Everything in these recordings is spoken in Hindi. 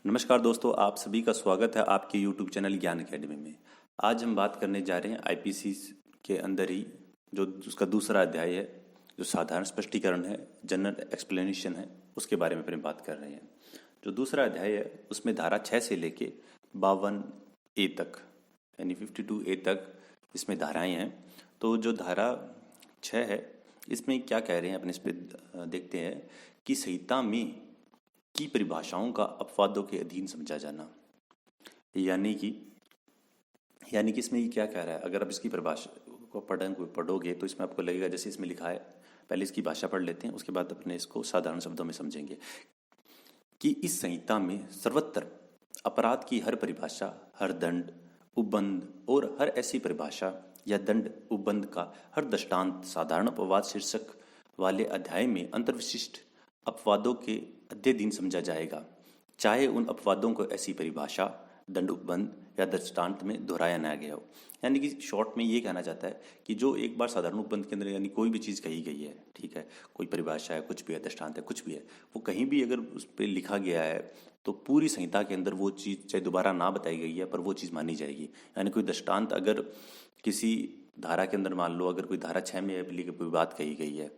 नमस्कार दोस्तों, आप सभी का स्वागत है आपके YouTube चैनल ज्ञान अकेडमी में। आज हम बात करने जा रहे हैं आईपीसी के अंदर ही जो उसका दूसरा अध्याय है, जो साधारण स्पष्टीकरण है, जनरल एक्सप्लेनेशन है, उसके बारे में अपने बात कर रहे हैं। जो दूसरा अध्याय है उसमें धारा 6 से लेके 52A तक यानी 52A तक इसमें धाराएं हैं। तो जो धारा 6 है इसमें क्या कह रहे हैं अपने इस पर देखते हैं कि संहिता में की परिभाषाओं का अपवादों के अधीन समझा जाना। यानी कि इसमें ये क्या कह रहा है, अगर आप इसकी परिभाषा को पढ़ोगे तो इसमें आपको लगेगा जैसे इसमें लिखा है। पहले इसकी भाषा पढ़ लेते हैं, उसके बाद अपने इसको साधारण शब्दों में समझेंगे कि इस संहिता में सर्वत्र अपराध की हर परिभाषा, हर दंड, उपबंध और हर ऐसी परिभाषा या दंड उपबंध का हर दृष्टांत साधारण अपवाद शीर्षक वाले अध्याय में अंतर्विशिष्ट अपवादों के अध्ययन समझा जाएगा, चाहे उन अपवादों को ऐसी परिभाषा, दंड, उपबंध या दृष्टांत में दोहराया न गया हो। यानी कि शॉर्ट में ये कहना चाहता है कि जो एक बार साधारण उपबंध के अंदर यानी कोई भी चीज़ कही गई है, ठीक है, कोई परिभाषा है, कुछ भी है, दृष्टांत है, कुछ भी है, वो कहीं भी अगर उस पर लिखा गया है तो पूरी संहिता के अंदर वो चीज़ चाहे दोबारा ना बताई गई है पर वो चीज़ मानी जाएगी। यानी कोई दृष्टांत अगर किसी धारा के अंदर, मान लो अगर कोई धारा 6 में कोई बात कही गई है,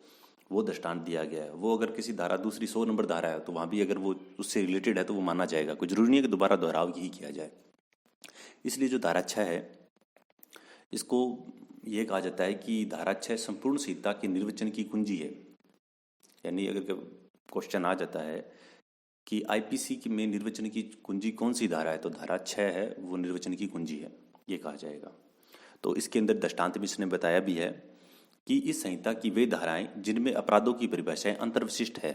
वो दृष्टांत दिया गया है, वो अगर किसी धारा दूसरी 100 नंबर धारा है तो वहाँ भी अगर वो उससे रिलेटेड है तो वो माना जाएगा। कोई जरूरी नहीं है कि दोबारा दोहराव ही किया जाए। इसलिए जो धारा 6 है इसको ये कहा जाता है कि धारा 6 संपूर्ण संहिता के निर्वचन की कुंजी है। यानी अगर क्वेश्चन आ जाता है कि आईपीसी में निर्वचन की कुंजी कौन सी धारा है, तो धारा 6 है वो निर्वचन की कुंजी है, ये कहा जाएगा। तो इसके अंदर दृष्टांत भी इसने बताया भी है कि इस संहिता की वे धाराएं जिनमें अपराधों की परिभाषाएं अंतर्विशिष्ट है,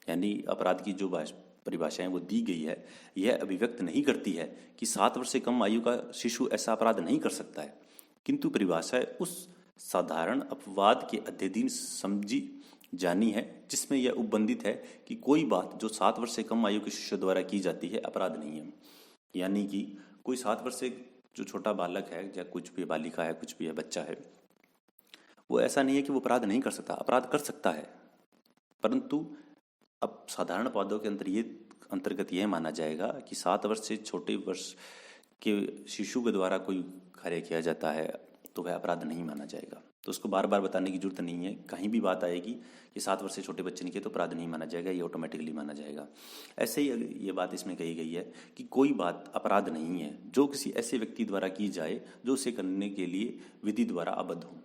यानी अपराध की जो परिभाषाएं वो दी गई है, यह अभिव्यक्त नहीं करती है कि 7 वर्ष से कम आयु का शिशु ऐसा अपराध नहीं कर सकता है, किंतु परिभाषाएं उस साधारण अपवाद के अध्ययन समझी जानी है जिसमें यह उपबंधित है कि कोई बात जो 7 वर्ष से कम आयु के शिशु द्वारा की जाती है अपराध नहीं है। यानी कि कोई 7 वर्ष से जो छोटा बालक है या कुछ भी बालिका है, कुछ भी है, बच्चा है, वो ऐसा नहीं है कि वो अपराध नहीं कर सकता, अपराध कर सकता है, परंतु अब साधारण अपराधों के अंतर्गत यह माना जाएगा कि 7 वर्ष से छोटे वर्ष के शिशु के द्वारा कोई कार्य किया जाता है तो वह अपराध नहीं माना जाएगा। तो उसको बार बार बताने की जरूरत नहीं है, कहीं भी बात आएगी कि 7 वर्ष से छोटे बच्चे ने किया तो अपराध नहीं माना जाएगा, ये ऑटोमेटिकली माना जाएगा। ऐसे ही ये बात इसमें कही गई है कि कोई बात अपराध नहीं है जो किसी ऐसे व्यक्ति द्वारा की जाए जो उसे करने के लिए विधि द्वारा आबद्ध हो।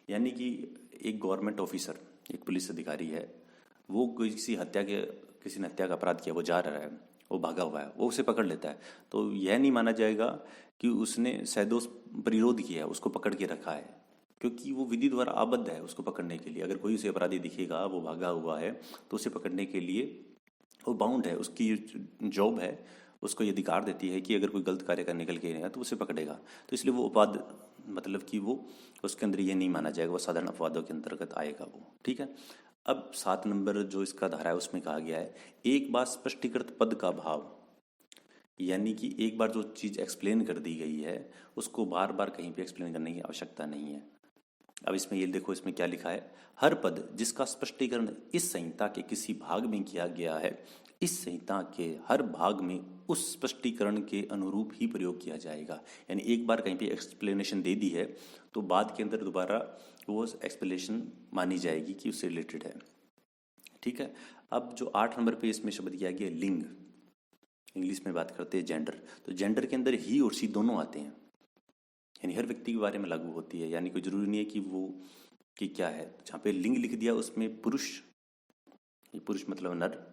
यानी कि एक गवर्नमेंट ऑफिसर, एक पुलिस अधिकारी है, वो किसी ने हत्या का अपराध किया, वो जा रहा है, वो भागा हुआ है, वो उसे पकड़ लेता है, तो यह नहीं माना जाएगा कि उसने सैदोष परिरोध किया है, उसको पकड़ के रखा है, क्योंकि वो विधि द्वारा आबद्ध है उसको पकड़ने के लिए। अगर कोई उसे अपराधी दिखेगा, वो भागा हुआ है, तो उसे पकड़ने के लिए वो बाउंड है, उसकी जॉब है, उसको ये अधिकार देती है कि अगर कोई गलत कार्य करने निकल के रहेगा तो उसे पकड़ेगा। तो इसलिए वो अपवाद मतलब कि वो उसके अंदर ये नहीं माना जाएगा, वो साधारण अपवादों के अंतर्गत आएगा वो, ठीक है। अब 7 नंबर जो इसका धारा है उसमें कहा गया है एक बार स्पष्टीकृत पद का भाव। यानी कि एक बार जो चीज़ एक्सप्लेन कर दी गई है उसको बार बार कहीं पे एक्सप्लेन करने की आवश्यकता नहीं है। अब इसमें ये देखो, इसमें क्या लिखा है, हर पद जिसका स्पष्टीकरण इस संहिता के किसी भाग में किया गया है, इस संहिता के हर भाग में उस स्पष्टीकरण के अनुरूप ही प्रयोग किया जाएगा। यानी एक बार कहीं पे एक्सप्लेनेशन दे दी है तो बाद के अंदर दोबारा वो एक्सप्लेनेशन मानी जाएगी कि उससे रिलेटेड है, ठीक है। अब जो 8 नंबर पे इसमें शब्द किया गया लिंग, इंग्लिश में बात करते हैं जेंडर, तो जेंडर के अंदर ही और सी दोनों आते हैं, यानी हर व्यक्ति के बारे में लागू होती है। यानी कोई जरूरी नहीं है कि वो कि क्या है, जहाँ पे लिंग लिख दिया उसमें पुरुष, ये पुरुष मतलब नर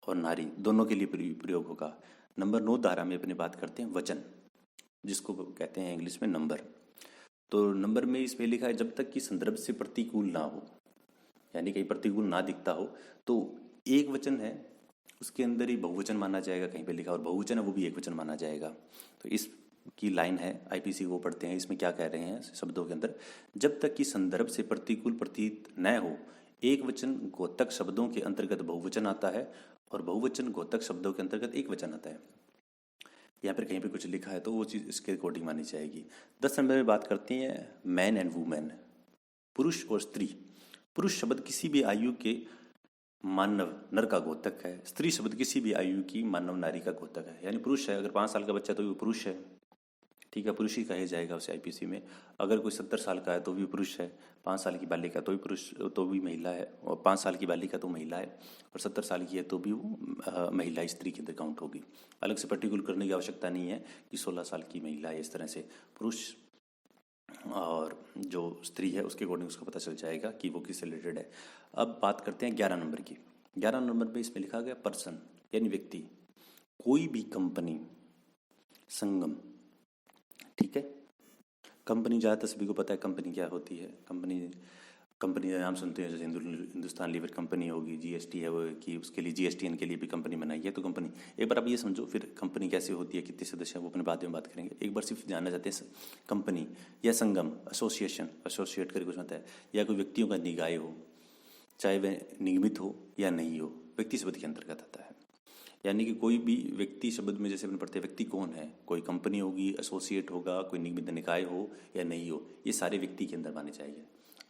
और नारी दोनों के लिए प्रयोग होगा। नंबर 9 धारा में अपने बात करते हैं वचन, जिसको कहते हैं इंग्लिश में नंबर। तो नंबर में इसमें लिखा है जब तक कि संदर्भ से प्रतिकूल ना हो, यानी कहीं प्रतिकूल ना दिखता हो, तो एक वचन है उसके अंदर ही बहुवचन माना जाएगा, कहीं पे लिखा और बहुवचन है वो भी एक वचन माना जाएगा। तो इस की लाइन है, आईपीसी को पढ़ते हैं, इसमें क्या कह रहे हैं शब्दों के अंदर, जब तक कि संदर्भ से प्रतिकूल प्रतीत न हो, एक वचन गोतक शब्दों के अंतर्गत बहुवचन आता है और बहुवचन गोतक शब्दों के अंतर्गत एक वचन आता है। यहाँ पर कहीं पे कुछ लिखा है तो वो चीज़ इसके अकॉर्डिंग मानी जाएगी। 10 नंबर में बात करते हैं मैन एंड वुमेन, पुरुष और स्त्री। पुरुष शब्द किसी भी आयु के मानव नर का घोतक है। स्त्री शब्द किसी भी आयु की मानव नारी का घोतक है, यानी पुरुष है। अगर 5 साल का बच्चा तो वो पुरुष है, ठीक है, पुरुष ही कहे जाएगा उसे आईपीसी में। अगर कोई 70 साल का है तो भी पुरुष है, 5 साल की बालिका तो भी पुरुष, तो भी महिला है, और 5 साल की बालिका तो महिला है, और 70 साल की है तो भी वो महिला स्त्री के अंदर काउंट होगी। अलग से पर्टिकुलर करने की आवश्यकता नहीं है कि 16 साल की महिला है, इस तरह से पुरुष और जो स्त्री है उसके अकॉर्डिंग उसको पता चल जाएगा कि वो किससे रिलेटेड है। अब बात करते हैं 11 नंबर की। 11 नंबर पे इसमें लिखा गया पर्सन, यानी व्यक्ति। कोई भी कंपनी, संगम, ठीक है। कंपनी ज़्यादातर सभी को पता है कंपनी क्या होती है। कंपनी का नाम सुनते हैं, जैसे हिंदुस्तान लीवर कंपनी होगी, जीएसटी है वो, कि उसके लिए जीएसटीएन के लिए भी कंपनी बनाई है। तो कंपनी, एक बार आप ये समझो, फिर कंपनी कैसे होती है, कितने सदस्य हैं, वो अपने बाद में बात करेंगे। एक बार सिर्फ जानना चाहते हैं कंपनी या संगम, एसोसिएशन, एसोसिएट करके कुछ होता है, या कोई व्यक्तियों का निकाय हो, चाहे वह निगमित हो या नहीं हो, व्यक्ति शब्द के अंतर्गत आता है। यानी कि कोई भी व्यक्ति शब्द में जैसे अपन पढ़ते हैं, व्यक्ति कौन है, कोई कंपनी होगी, एसोसिएट होगा, कोई निगमित निकाय हो या नहीं हो, ये सारे व्यक्ति के अंदर माने जाएंगे।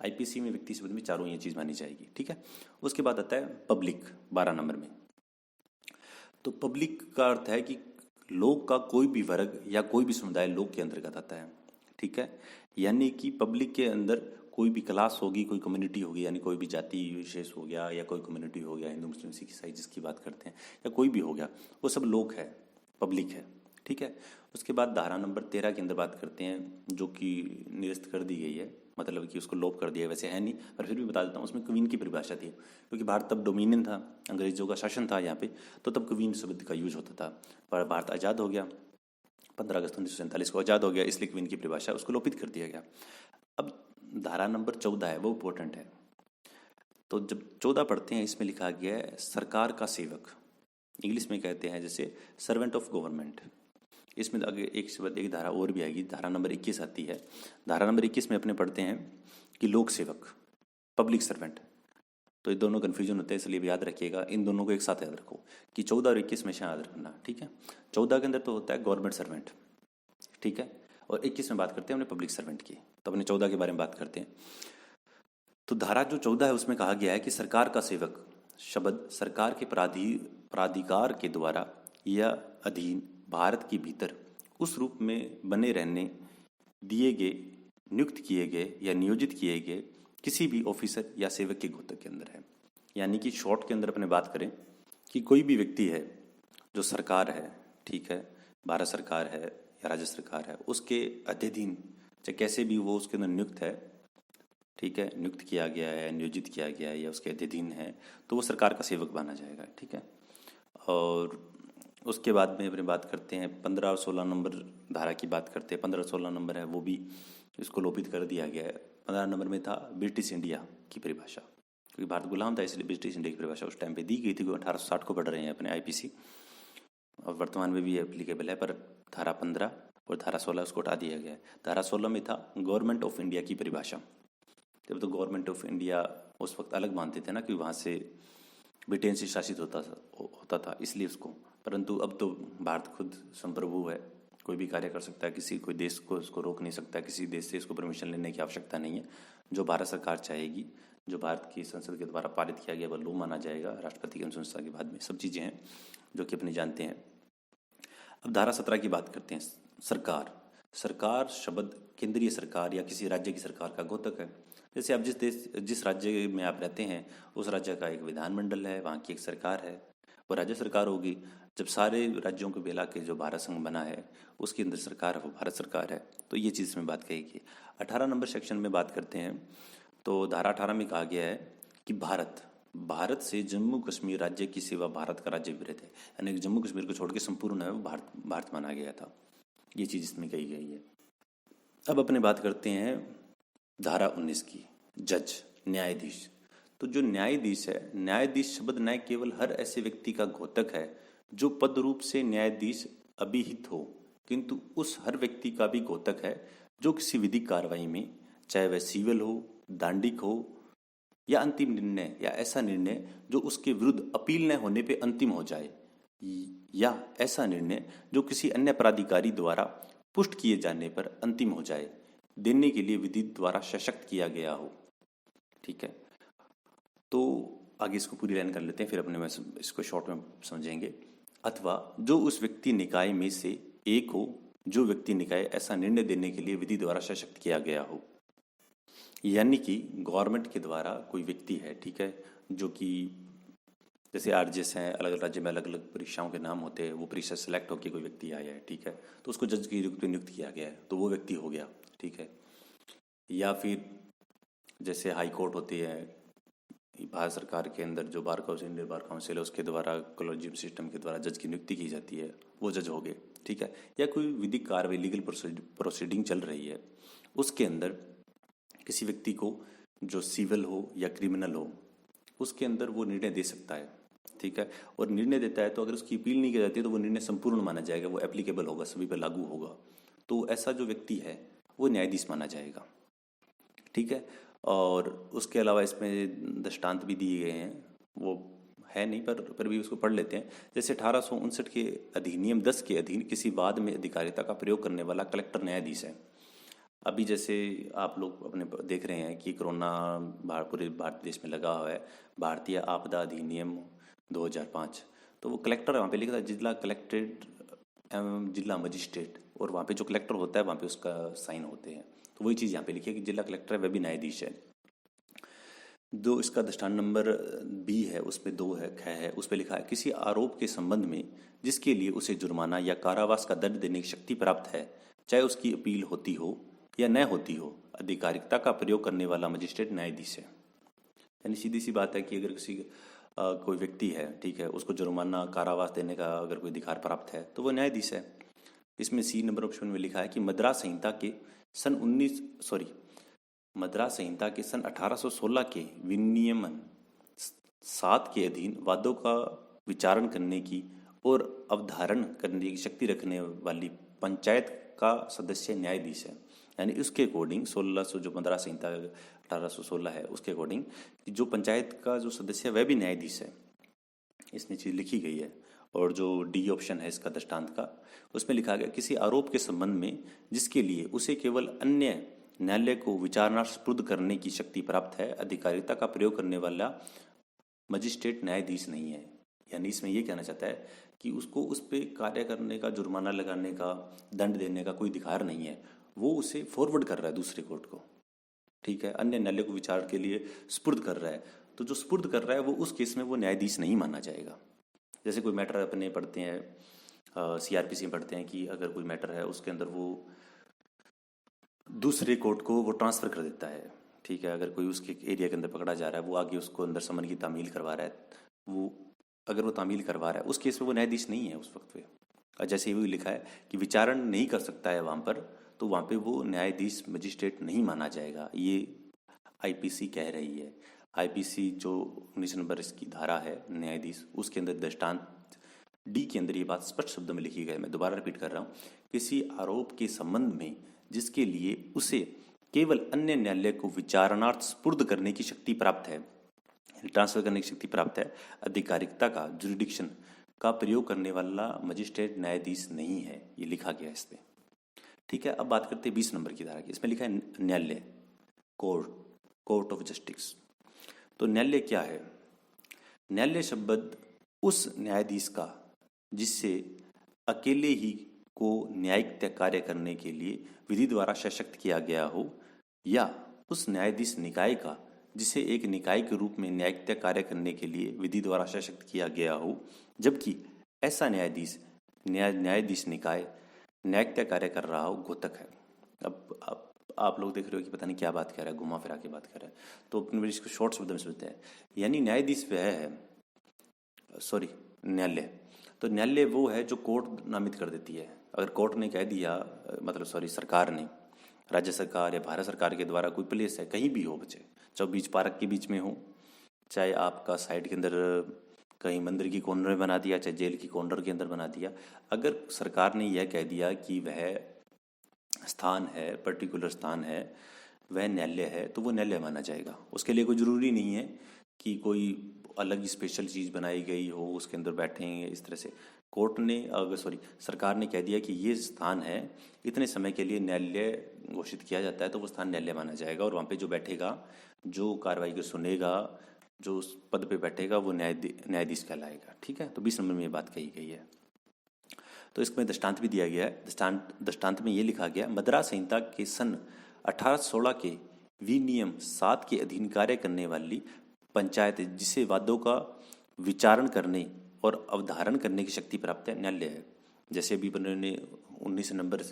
आईपीसी में व्यक्ति शब्द में चारों ये चीज़ मानी जाएगी, ठीक है। उसके बाद आता है पब्लिक 12 नंबर में। तो पब्लिक का अर्थ है कि लोग का कोई भी वर्ग या कोई भी समुदाय लोग के अंतर्गत आता है, ठीक है। यानी कि पब्लिक के अंदर कोई भी क्लास होगी, कोई कम्युनिटी होगी, यानी कोई भी जाति विशेष हो गया या कोई कम्युनिटी हो गया, हिंदू मुस्लिम सिख ईसाई जिसकी बात करते हैं, या कोई भी हो गया, वो सब लोग है, पब्लिक है, ठीक है। उसके बाद धारा नंबर 13 के अंदर बात करते हैं, जो कि निरस्त कर दी गई है, मतलब कि उसको लोप कर दिया, वैसे है नहीं पर फिर भी बता देता हूँ। उसमें क्वीन की परिभाषा थी, क्योंकि भारत तब डोमिनियन था, अंग्रेजों का शासन था यहाँ पे, तो तब क्वीन शब्द का यूज होता था। पर भारत आज़ाद हो गया, 15 अगस्त 1947 को आज़ाद हो गया, इसलिए क्वीन की परिभाषा उसको लोपित कर दिया गया। अब धारा नंबर 14 है, वो इम्पोर्टेंट है। तो जब 14 पढ़ते हैं, इसमें लिखा गया है सरकार का सेवक, इंग्लिश में कहते हैं जैसे सर्वेंट ऑफ गवर्नमेंट। इसमें आगे एक शब्द, एक धारा और भी आएगी, धारा नंबर 21 आती है। धारा नंबर 21 में अपने पढ़ते हैं कि लोक सेवक, पब्लिक सर्वेंट। तो ये दोनों कन्फ्यूजन होते हैं, इसलिए भी याद रखिएगा, इन दोनों को एक साथ याद रखो कि 14 और 21 में से याद रखना, ठीक है। 14 के अंदर तो होता है गवर्नमेंट सर्वेंट, ठीक है, और 21 में बात करते हैं अपने पब्लिक सर्वेंट की। तो अपने 14 के बारे में बात करते हैं। तो धारा जो 14 है उसमें कहा गया है कि सरकार का सेवक शब्द सरकार के प्राधिकार के द्वारा या अधीन भारत के भीतर उस रूप में बने रहने दिए गए, नियुक्त किए गए या नियोजित किए गए किसी भी ऑफिसर या सेवक के घोतक के अंदर है। यानी कि शॉर्ट के अंदर अपने बात करें कि कोई भी व्यक्ति है जो सरकार है, ठीक है, भारत सरकार है या राज्य सरकार है, उसके अधीन, चाहे कैसे भी वो उसके अंदर नियुक्त है, ठीक है, नियुक्त किया गया है, नियोजित किया गया है या उसके अधीन है, तो वो सरकार का सेवक माना जाएगा, ठीक है। और उसके बाद में अपने बात करते हैं 15 और 16 नंबर धारा की बात करते हैं। 15 और 16 नंबर है वो भी इसको लोपित कर दिया गया है। 15 नंबर में था ब्रिटिश इंडिया की परिभाषा, क्योंकि भारत गुलाम था इसलिए ब्रिटिश इंडिया की परिभाषा उस टाइम पे दी गई थी। 1860 को पढ़ रहे हैं अपने आईपीसी, और वर्तमान में भी एप्लीकेबल है, पर धारा 15 और धारा 16 उसको हटा दिया गया है। धारा 16 में था गवर्नमेंट ऑफ इंडिया की परिभाषा। जब तो गवर्नमेंट ऑफ इंडिया उस वक्त अलग मानते थे ना, कि वहाँ से ब्रिटेन से शासित होता था इसलिए उसको, परंतु अब तो भारत खुद संप्रभु है, कोई भी कार्य कर सकता है, किसी कोई देश को उसको रोक नहीं सकता, किसी देश से इसको परमिशन लेने की आवश्यकता नहीं है। जो भारत सरकार चाहेगी, जो भारत की संसद के द्वारा पारित किया गया, वह लॉ माना जाएगा, राष्ट्रपति की अनुशंसा के बाद में। सब चीज़ें हैं जो कि अपने जानते हैं। अब धारा 17 की बात करते हैं। सरकार, सरकार शब्द केंद्रीय सरकार या किसी राज्य की सरकार का घोतक है। जैसे आप जिस राज्य में आप रहते हैं, उस राज्य का एक विधानमंडल है, वहाँ की एक सरकार है, वो राज्य सरकार होगी। जब सारे राज्यों को मिला के जो भारत संघ बना है, उसके अंदर सरकार है, वो भारत सरकार है। तो ये चीज़ में बात कही। 18 नंबर सेक्शन में बात करते हैं, तो धारा 18 में कहा गया है कि भारत से जम्मू कश्मीर राज्य की सेवा भारत का राज्य विरत है, यानी कि जम्मू कश्मीर को छोड़ के संपूर्ण है वो भारत माना गया था। ये चीज़ इसमें कही गई है। अब अपने बात करते हैं धारा 19 की, जज, न्यायाधीश। तो जो न्यायाधीश है, न्यायाधीश शब्द न केवल हर ऐसे व्यक्ति का घोतक है जो पद रूप से न्यायाधीश अभिहित हो, किंतु उस हर व्यक्ति का भी घोतक है जो किसी विधिक कार्रवाई में, चाहे वह सिविल हो, दांडिक हो या अंतिम निर्णय, या ऐसा निर्णय जो उसके विरुद्ध अपील न होने पे अंतिम हो जाए, या ऐसा निर्णय जो किसी अन्य प्राधिकारी द्वारा पुष्ट किए जाने पर अंतिम हो जाए, देने के लिए विधि द्वारा सशक्त किया गया हो, ठीक है। तो आगे इसको पूरी लाइन कर लेते हैं, फिर अपने में इसको शॉर्ट में समझेंगे। अथवा जो उस व्यक्ति निकाय में से एक हो जो व्यक्ति निकाय ऐसा निर्णय देने के लिए विधि द्वारा सशक्त किया गया हो। यानी कि गवर्नमेंट के द्वारा कोई व्यक्ति है, ठीक है, जो कि जैसे आरजेएस हैं, अलग अलग राज्य में अलग अलग परीक्षाओं के नाम होते हैं, वो परीक्षा सेलेक्ट होकर कोई व्यक्ति आया है, ठीक है, तो उसको जज के रूप में नियुक्त किया गया है, तो वो व्यक्ति हो गया, ठीक है। या फिर जैसे हाई कोर्ट होती है, भारत सरकार के अंदर जो bar council, Indian bar council है, उसके द्वारा कॉलेजियम सिस्टम के द्वारा जज की नियुक्ति की जाती है, वो जज हो गए, ठीक है। या कोई विधिक कार्रवाई, लीगल प्रोसीडिंग चल रही है, उसके अंदर किसी व्यक्ति को जो सिविल हो या क्रिमिनल हो, उसके अंदर वो निर्णय दे सकता है, ठीक है। और निर्णय देता है तो अगर उसकी अपील नहीं की जाती है तो वो निर्णय संपूर्ण माना जाएगा, वो एप्लीकेबल होगा, सभी पर लागू होगा। तो ऐसा जो व्यक्ति है वो न्यायाधीश माना जाएगा, ठीक है। और उसके अलावा इसमें दृष्टांत भी दिए गए हैं, वो है नहीं पर भी उसको पढ़ लेते हैं। जैसे 1859 के अधिनियम 10 के अधीन किसी वाद में अधिकारिता का प्रयोग करने वाला कलेक्टर न्यायाधीश है। अभी जैसे आप लोग अपने देख रहे हैं कि कोरोना पूरे भारत देश में लगा हुआ है, भारतीय आपदा अधिनियम 2005, तो वो कलेक्टर वहाँ पे लिखा था जिला कलेक्ट्रेट एवं जिला मजिस्ट्रेट, और वहाँ पे जो कलेक्टर होता है वहाँ पे उसका साइन होते हैं, तो वही चीज़ यहाँ पे लिखी है कि जिला कलेक्टर है वह भी न्यायाधीश है। दो इसका दृष्टांत नंबर बी है, उसमें 2 है, ख है, उस पर लिखा है किसी आरोप के संबंध में जिसके लिए उसे जुर्माना या कारावास का दंड देने की शक्ति प्राप्त है, चाहे उसकी अपील होती हो या न होती हो, अधिकारिकता का प्रयोग करने वाला मजिस्ट्रेट न्यायाधीश है। यानी सीधी सी बात है कि अगर किसी कोई व्यक्ति है, ठीक है, उसको जुर्माना कारावास देने का अगर कोई अधिकार प्राप्त है तो वो न्यायाधीश है। इसमें सी नंबर ऑप्शन में लिखा है कि मद्रास संहिता के सन 1816 के विनियमन 7 के अधीन वादों का विचारण करने की और अवधारण करने की शक्ति रखने वाली पंचायत का सदस्य न्यायाधीश है। यानी उसके अकॉर्डिंग 1600 जो मद्रास संहिता 1816 है, उसके अकॉर्डिंग जो पंचायत का जो सदस्य है वह भी न्यायाधीश है, इसमें चीज़ लिखी गई है। और जो डी ऑप्शन है इसका दृष्टांत का, उसमें लिखा गया किसी आरोप के संबंध में जिसके लिए उसे केवल अन्य न्यायालय को विचारणार्थ सुपुर्द करने की शक्ति प्राप्त है, अधिकारिता का प्रयोग करने वाला मजिस्ट्रेट न्यायाधीश नहीं है। यानी इसमें ये कहना चाहता है कि उसको उस पर कार्य करने का, जुर्माना लगाने का, दंड देने का कोई अधिकार नहीं है, वो उसे फॉरवर्ड कर रहा है दूसरे कोर्ट को, ठीक है, अन्य न्यायालय को विचार के लिए सुपुर्द कर रहा है। तो जो सुपुर्द कर रहा है वो उस केस में वो न्यायाधीश नहीं माना जाएगा। जैसे कोई मैटर अपने पढ़ते हैं, सीआरपीसी में पढ़ते हैं कि अगर कोई मैटर है उसके अंदर वो दूसरे कोर्ट को वो ट्रांसफ़र कर देता है, ठीक है, अगर कोई उसके एरिया के अंदर पकड़ा जा रहा है, वो आगे उसको अंदर समन की तामील करवा रहा है, वो अगर वो तामील करवा रहा है उस केस में वो न्यायाधीश नहीं है उस वक्त पे। और जैसे ही लिखा है कि विचारण नहीं कर सकता है वहाँ पर, तो वहाँ पे वो न्यायाधीश मजिस्ट्रेट नहीं माना जाएगा, ये आईपीसी कह रही है। आईपीसी जो 19 नंबर इसकी धारा है न्यायाधीश, उसके अंदर दृष्टांत डी के अंदर ये बात स्पष्ट शब्द में लिखी गई। मैं दोबारा रिपीट कर रहा हूँ, किसी आरोप के संबंध में जिसके लिए उसे केवल अन्य न्यायालय को विचारणार्थ सुपुर्द करने की शक्ति प्राप्त है, ट्रांसफर करने की शक्ति प्राप्त है, अधिकारिकता का, जुरिडिक्शन का प्रयोग करने वाला मजिस्ट्रेट न्यायाधीश नहीं है, ये लिखा गया है इस पे, ठीक है। अब बात करते हैं 20 नंबर की धारा की। इसमें लिखा है न्यायालय, कोर्ट ऑफ जस्टिस। तो न्यायालय क्या है? न्यायालय शब्द उस न्यायाधीश का जिससे अकेले ही को न्यायिक कार्य करने के लिए विधि द्वारा सशक्त किया गया हो, या उस न्यायाधीश निकाय का जिसे एक निकाय के रूप में न्यायिक कार्य करने के लिए विधि द्वारा सशक्त किया गया हो, जबकि ऐसा न्यायाधीश निकाय न्यायिक कार्य कर रहा हो, घोतक है। अब आप लोग देख रहे हो कि पता नहीं क्या बात कर रहा है, घुमा फिरा के बात कर रहा है, तो अपने इसको शॉर्ट शब्द में समझते हैं। यानी न्यायाधीश वह है, न्यायालय, तो न्यायालय वो है जो कोर्ट नामित कर देती है। अगर कोर्ट ने कह दिया, सरकार ने, राज्य सरकार या भारत सरकार के द्वारा कोई प्लेस है, कहीं भी हो बच्चे, चाहे बीच पार्क के बीच में हो, चाहे आपका साइड के अंदर कहीं मंदिर की कॉर्नर में बना दिया, चाहे जेल की कॉर्नर के अंदर बना दिया, अगर सरकार ने यह कह दिया कि वह स्थान है, पर्टिकुलर स्थान है, वह न्यायालय है, तो वो न्यायालय माना जाएगा। उसके लिए कोई ज़रूरी नहीं है कि कोई अलग स्पेशल चीज़ बनाई गई हो, उसके अंदर बैठेंगे इस तरह से। कोर्ट ने सरकार ने कह दिया कि ये स्थान है, इतने समय के लिए न्यायालय घोषित किया जाता है, तो वो स्थान न्यायालय माना जाएगा। और वहाँ पे जो बैठेगा, जो कार्रवाई को सुनेगा, जो उस पद पे बैठेगा वो न्यायाधीश कहलाएगा। ठीक है, तो 20 नंबर में ये बात कही गई है। तो इसमें दृष्टांत भी दिया गया है। दृष्टांत में ये लिखा गया, मद्रास संहिता के सन 1816 के विनियम 7 के अधीन कार्य करने वाली पंचायत जिसे वादों का विचारण करने और अवधारण करने की शक्ति प्राप्त है, न्यायालय है। जैसे अभी ने 19 नंबर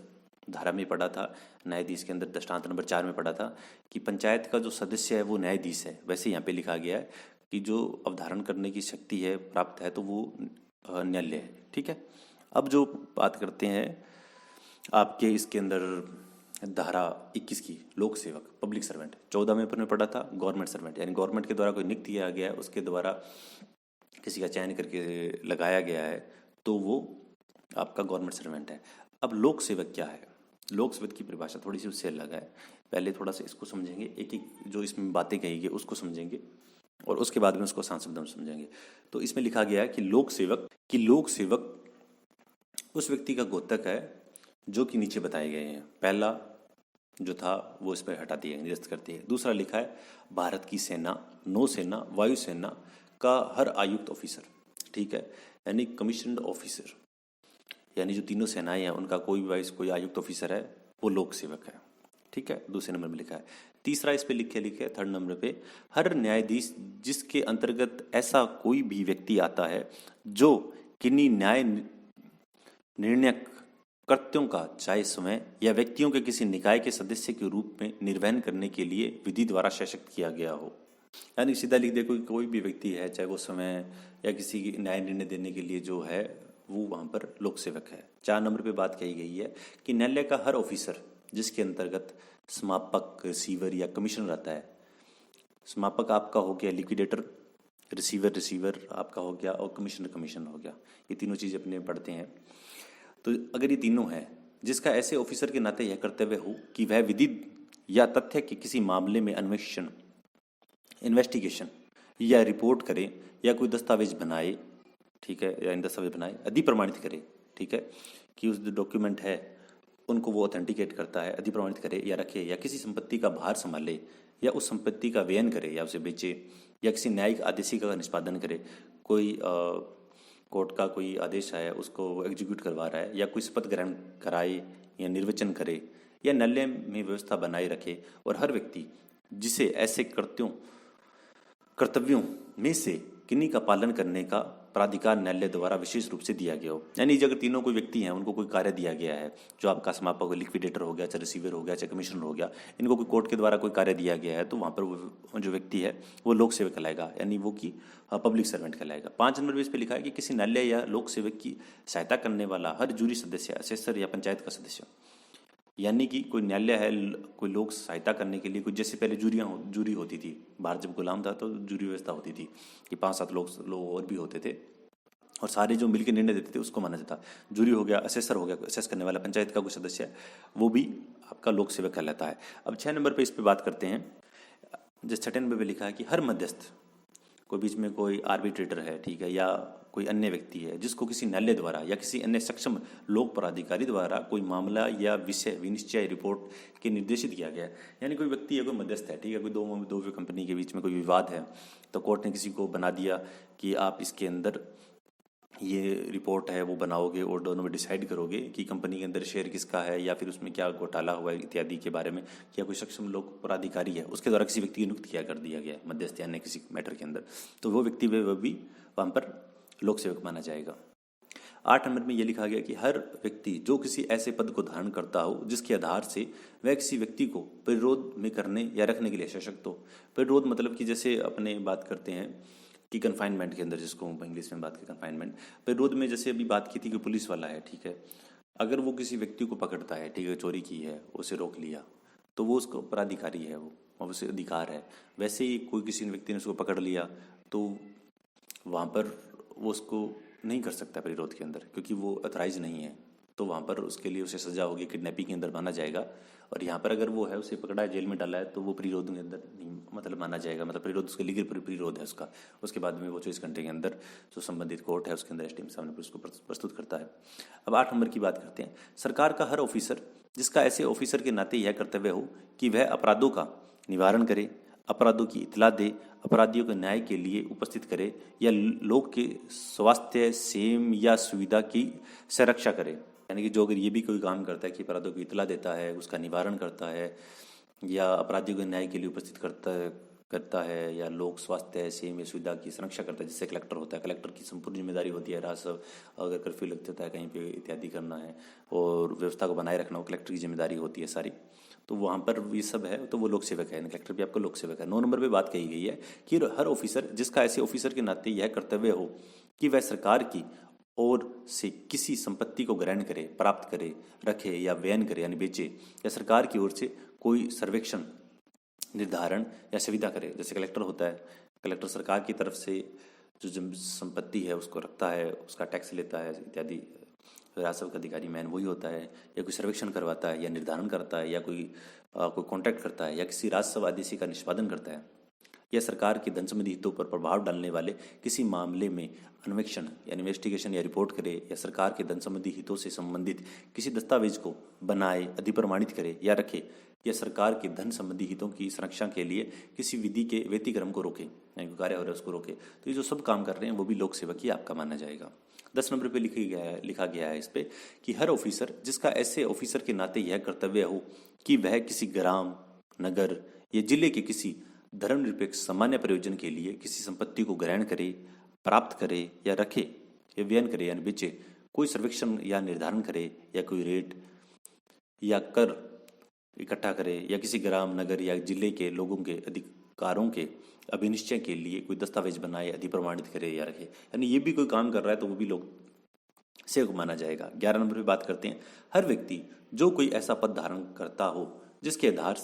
धारा में पढ़ा था, न्यायाधीश के अंदर दृष्टांत नंबर 4 में पढ़ा था कि पंचायत का जो सदस्य है वो न्यायाधीश है। वैसे यहाँ पे लिखा गया है कि जो अवधारण करने की शक्ति है प्राप्त है तो वो न्यायालय है। ठीक है, अब जो बात करते हैं आपके इसके अंदर धारा 21 की, लोक सेवक, पब्लिक सर्वेंट। 14 में अपन ने पढ़ा था गवर्नमेंट सर्वेंट, यानी गवर्नमेंट के द्वारा कोई नियुक्त किया गया है, उसके द्वारा किसी का चयन करके लगाया गया है, तो वो आपका गवर्नमेंट सर्वेंट है। अब लोक सेवक क्या है? लोक सेवक की परिभाषा थोड़ी सी उससे अलग है। पहले थोड़ा सा इसको समझेंगे, एक एक जो इसमें बातें कही गई उसको समझेंगे और उसके बाद में उसको सांसद में समझेंगे। तो इसमें लिखा गया है कि लोक सेवक उस व्यक्ति का घोतक है जो कि नीचे बताए गए हैं। पहला जो था वो इस पर हटा दिया, निरस्त कर दिया। दूसरा लिखा है भारत की सेना, नौसेना, वायुसेना का हर आयुक्त ऑफिसर। ठीक है, यानी कमीशन्ड ऑफिसर, यानी जो तीनों सेनाएं हैं उनका कोई भी कोई आयुक्त ऑफिसर है वो लोक सेवक है। ठीक है, दूसरे नंबर में लिखा है। तीसरा इस पे लिखे थर्ड नंबर पे, हर न्यायाधीश जिसके अंतर्गत ऐसा कोई भी व्यक्ति आता है जो किन्हीं न्याय निर्णयक कृत्यों का चाहे स्वयं या व्यक्तियों के किसी निकाय के सदस्य के रूप में निर्वहन करने के लिए विधि द्वारा सशक्त किया गया हो। यानी सीधा लिख दे, कोई भी व्यक्ति है चाहे वो स्वयं या किसी की न्याय निर्णय देने के लिए जो है वो वहाँ पर लोक सेवक है। 4 नंबर पे बात कही गई है कि न्यायालय का हर ऑफिसर जिसके अंतर्गत समापक, रिसीवर या कमिश्नर आता है। समापक आपका हो गया लिक्विडेटर, रिसीवर आपका हो गया और कमिश्नर हो गया। ये तीनों चीज़ अपने पढ़ते हैं। तो अगर ये तीनों हैं, जिसका ऐसे ऑफिसर के नाते यह कर्तव्य हो कि वह विधि या तथ्य के किसी मामले में अन्वेषण, इन्वेस्टिगेशन या रिपोर्ट करे या कोई दस्तावेज बनाए, ठीक है, या दस्तावेज बनाए, अधिप्रमाणित करे, ठीक है, कि उस डॉक्यूमेंट है उनको वो ऑथेंटिकेट करता है, अधिप्रमाणित करे या रखे, या किसी संपत्ति का भार संभाले या उस संपत्ति का व्ययन करे या उसे बेचे, या किसी न्यायिक आदेशिका का निष्पादन करे, कोई कोर्ट का कोई आदेश है उसको एग्जीक्यूट करवा रहा है, या कोई शपथ ग्रहण कराए या निर्वचन करे या न्यायालय में व्यवस्था बनाए रखे, और हर व्यक्ति जिसे ऐसे कर्तव्यों में से किन्हीं का पालन करने का प्राधिकार न्यायालय द्वारा विशेष रूप से दिया गया हो। यानी अगर तीनों कोई व्यक्ति हैं उनको कोई कार्य दिया गया है, जो आपका समापक, लिक्विडेटर हो गया, चाहे रिसीवर हो गया, चाहे कमिश्नर हो गया, इनको कोई कोर्ट के द्वारा कोई कार्य दिया गया है तो वहाँ पर वो जो व्यक्ति है वो लोक सेवक कहलाएगा, यानी वो की पब्लिक सर्वेंट कहलाएगा। 5 नंबर पे इस पर लिखा है कि किसी न्यायालय या लोक सेवक की सहायता करने वाला हर जूरी सदस्य, असेसर या पंचायत का सदस्य, यानी कि कोई न्यायालय है, कोई लोग सहायता करने के लिए, कुछ जैसे पहले जूरी होती थी, भारत जब गुलाम था तो जूरी व्यवस्था होती थी कि 5-7 लोग और भी होते थे और सारे जो मिलकर निर्णय देते थे उसको माना जाता। जूरी हो गया, असेसर हो गया, असेस करने वाला, पंचायत का कोई सदस्य है वो भी आपका लोक सेवक कहलाता है। अब 6 नंबर पर इस पर बात करते हैं। जैसे 6 नंबर पर लिखा है कि हर मध्यस्थ, कोई बीच में कोई आर्बिट्रेटर है, ठीक है, या कोई अन्य व्यक्ति है जिसको किसी न्यायालय द्वारा या किसी अन्य सक्षम लोक प्राधिकारी द्वारा कोई मामला या विषय विनिश्चय रिपोर्ट के निर्देशित किया गया है। यानी कोई व्यक्ति है, कोई मध्यस्थ है, ठीक है, कोई दो कंपनी के बीच में कोई विवाद है तो कोर्ट ने किसी को बना दिया कि आप इसके अंदर ये रिपोर्ट है वो बनाओगे और दोनों में डिसाइड करोगे कि कंपनी के अंदर शेयर किसका है या फिर उसमें क्या घोटाला हुआ है इत्यादि के बारे में, क्या कोई सक्षम लोक प्राधिकारी है उसके द्वारा किसी व्यक्ति की नियुक्त किया कर दिया गया मध्यस्थ या किसी मैटर के अंदर, तो वो व्यक्ति वह भी वहाँ पर लोक सेवक माना जाएगा। 8 नंबर में यह लिखा गया कि हर व्यक्ति जो किसी ऐसे पद को धारण करता हो जिसके आधार से वह किसी व्यक्ति को प्रतिरोध में करने या रखने के लिए सशक्त हो। प्रतिरोध मतलब कि जैसे अपने बात करते हैं कि कन्फाइनमेंट के अंदर, जिसको इंग्लिश में बात की कन्फाइनमेंट, प्रतिरोध में जैसे अभी बात की थी कि पुलिस वाला है, ठीक है, अगर वो किसी व्यक्ति को पकड़ता है, ठीक है, चोरी की है, उसे रोक लिया तो वो उसको अपराधिकारी है, वो उसे अधिकार है। वैसे ही कोई किसी व्यक्ति ने उसको पकड़ लिया तो वहाँ पर वो उसको नहीं कर सकता प्रतिरोध के अंदर, क्योंकि वो अथराइज नहीं है, तो वहाँ पर उसके लिए उसे सजा होगी, किडनैपिंग के अंदर माना जाएगा। और यहाँ पर अगर वो है, उसे पकड़ा है, जेल में डाला है, तो वो प्रतिरोध के अंदर नहीं मतलब माना जाएगा, मतलब प्रतिरोध उसका लीगल प्रतिरोध है उसका। उसके बाद में वो 24 घंटे के अंदर जो संबंधित कोर्ट है उसके अंदर एसडीएम सामने पर उसको प्रस्तुत करता है। अब 8 नंबर की बात करते हैं। सरकार का हर ऑफिसर जिसका ऐसे ऑफिसर के नाते यह कर्तव्य हो कि वह अपराधों का निवारण करे, अपराधों की इतला दे, अपराधियों को न्याय के लिए उपस्थित करे या लोग के स्वास्थ्य, सेम या सुविधा की संरक्षा करे। यानी कि जो अगर ये भी कोई काम करता है कि अपराधों की इतला देता है, उसका निवारण करता है या अपराधियों के न्याय के लिए उपस्थित करता है या लोक स्वास्थ्य, सेम या सुविधा की संरक्षा करता है, जैसे कलेक्टर होता है। कलेक्टर की संपूर्ण जिम्मेदारी होती है राजस्व, अगर कर्फ्यू लग जाता है कहीं पे इत्यादि करना है और व्यवस्था को बनाए रखना, वो कलेक्टर की जिम्मेदारी होती है सारी। तो वहाँ पर ये सब है, तो वो लोक सेवक है, कलेक्टर भी आपका लोक सेवक है। 9 नंबर पे बात कही गई है कि हर ऑफिसर जिसका ऐसे ऑफिसर के नाते यह कर्तव्य हो कि वह सरकार की ओर से किसी संपत्ति को ग्रहण करे, प्राप्त करे, रखे या व्ययन करे यानी बेचे, या सरकार की ओर से कोई सर्वेक्षण, निर्धारण या सुविधा करे। जैसे कलेक्टर होता है, कलेक्टर सरकार की तरफ से जो संपत्ति है उसको रखता है, उसका टैक्स लेता है इत्यादि। राजस्व का अधिकारी मैन वही होता है, या कोई सर्वेक्षण करवाता है या निर्धारण करता है या कोई कॉन्ट्रैक्ट करता है या किसी राजस्व आदेश का निष्पादन करता है, या सरकार के धन संबंधी हितों पर प्रभाव डालने वाले किसी मामले में अन्वेषण या इन्वेस्टिगेशन या रिपोर्ट करे, या सरकार के धन संबंधी हितों से संबंधित किसी दस्तावेज को बनाए, अधिप्रमाणित करे या रखे, या सरकार के धन संबंधी हितों की संरक्षा के लिए किसी विधि के व्यतिक्रम को रोके, यानी कार्य हो रहा है उसको रोके। तो ये जो सब काम कर रहे हैं वो भी लोक सेवक ही आपका माना जाएगा। 10 नंबर पे लिखा गया है इस पे कि हर ऑफिसर जिसका ऐसे ऑफिसर के नाते यह कर्तव्य हो कि वह किसी ग्राम, नगर या जिले के किसी धर्मनिरपेक्ष सामान्य प्रयोजन के लिए किसी संपत्ति को ग्रहण करे, प्राप्त करे या रखे या व्ययन करे यानी बेचे, कोई सर्वेक्षण या निर्धारण करे या कोई रेट या कर इकट्ठा करे, या किसी ग्राम, नगर या जिले के लोगों के अधिकारों के अभिनिश्चय के लिए कोई दस्तावेज बनाए, अधिप्रमाणित करे या रखे, यानी ये भी कोई काम कर रहा है तो वो भी लोग सेवक माना जाएगा। 11 नंबर पे बात करते हैं, हर व्यक्ति जो कोई ऐसा पद धारण करता हो जिसके आधार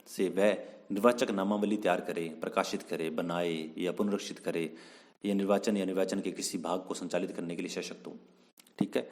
से वह निर्वाचक नामावली तैयार करे, प्रकाशित करे, बनाए या पुनरीक्षित करे, या निर्वाचन के किसी भाग को संचालित करने के लिए सशक्त हो। ठीक है,